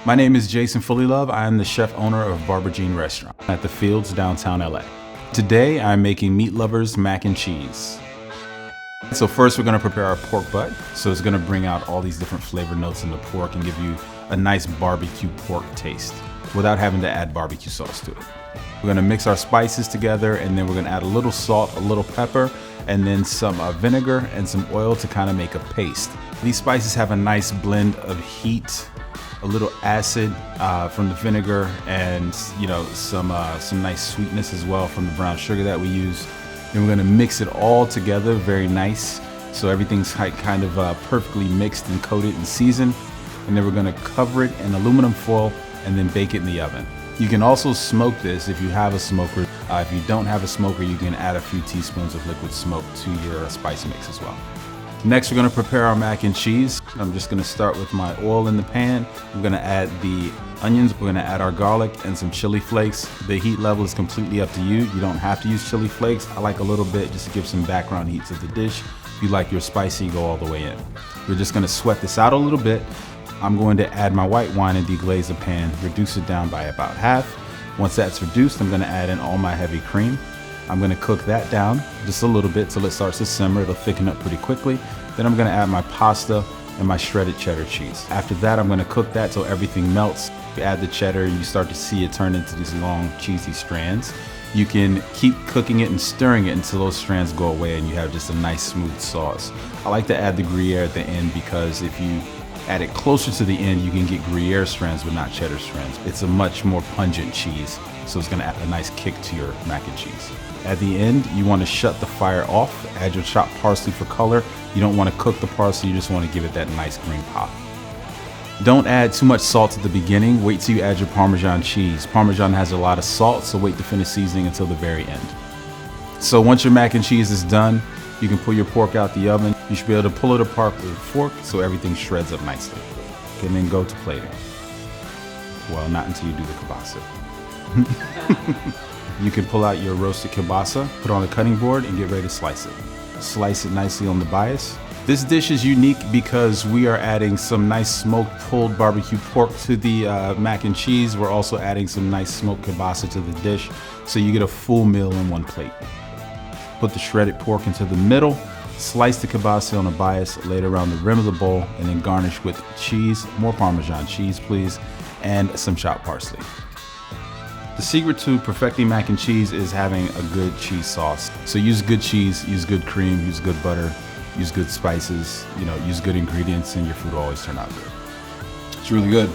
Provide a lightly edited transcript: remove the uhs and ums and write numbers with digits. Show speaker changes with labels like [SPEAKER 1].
[SPEAKER 1] My name is Jason Fullilove. I am the chef owner of Barberjean Restaurant at the Fields, downtown LA. Today I'm making Meat Lovers mac and cheese. So first we're going to prepare our pork butt. So it's going to bring out all these different flavor notes in the pork and give you a nice barbecue pork taste without having to add barbecue sauce to it. We're going to mix our spices together, and then we're going to add a little salt, a little pepper, and then some vinegar and some oil to kind of make a paste. These spices have a nice blend of heat, a little acid from the vinegar, and some nice sweetness as well from the brown sugar that we use. Then we're going to mix it all together very nice, so everything's kind of perfectly mixed and coated and seasoned. And then we're going to cover it in aluminum foil and then bake it in the oven. You can also smoke this if you have a smoker. If you don't have a smoker, you can add a few teaspoons of liquid smoke to your spice mix as well. Next, we're going to prepare our mac and cheese. I'm just going to start with my oil in the pan. I'm going to add the onions. We're going to add our garlic and some chili flakes. The heat level is completely up to you. You don't have to use chili flakes. I like a little bit just to give some background heat to the dish. If you like your spicy, go all the way in. We're just going to sweat this out a little bit. I'm going to add my white wine and deglaze the pan, reduce it down by about half. Once that's reduced, I'm going to add in all my heavy cream. I'm going to cook that down just a little bit till it starts to simmer. It'll thicken up pretty quickly. Then I'm going to add my pasta and my shredded cheddar cheese. After that, I'm going to cook that till everything melts. You add the cheddar and you start to see it turn into these long cheesy strands. You can keep cooking it and stirring it until those strands go away and you have just a nice smooth sauce. I like to add the Gruyere at the end because if you add it closer to the end, you can get Gruyere strands but not cheddar strands. It's a much more pungent cheese, so it's going to add a nice kick to your mac and cheese. At the end, you want to shut the fire off, add your chopped parsley for color. You don't want to cook the parsley, you just want to give it that nice green pop. Don't add too much salt at the beginning. Wait till you add your Parmesan cheese. Parmesan has a lot of salt, so wait to finish seasoning until the very end. So once your mac and cheese is done, you can pull your pork out the oven. You should be able to pull it apart with a fork so everything shreds up nicely. And then go to plating. Well, not until you do the kielbasa. You can pull out your roasted kielbasa, put it on a cutting board, and get ready to slice it. Slice it nicely on the bias. This dish is unique because we are adding some nice smoked pulled barbecue pork to the mac and cheese. We're also adding some nice smoked kielbasa to the dish, so you get a full meal in one plate. Put the shredded pork into the middle, slice the kielbasa on a bias, lay it around the rim of the bowl, and then garnish with cheese, more Parmesan cheese please, and some chopped parsley. The secret to perfecting mac and cheese is having a good cheese sauce. So use good cheese, use good cream, use good butter, use good spices, use good ingredients, and your food will always turn out good. It's really good.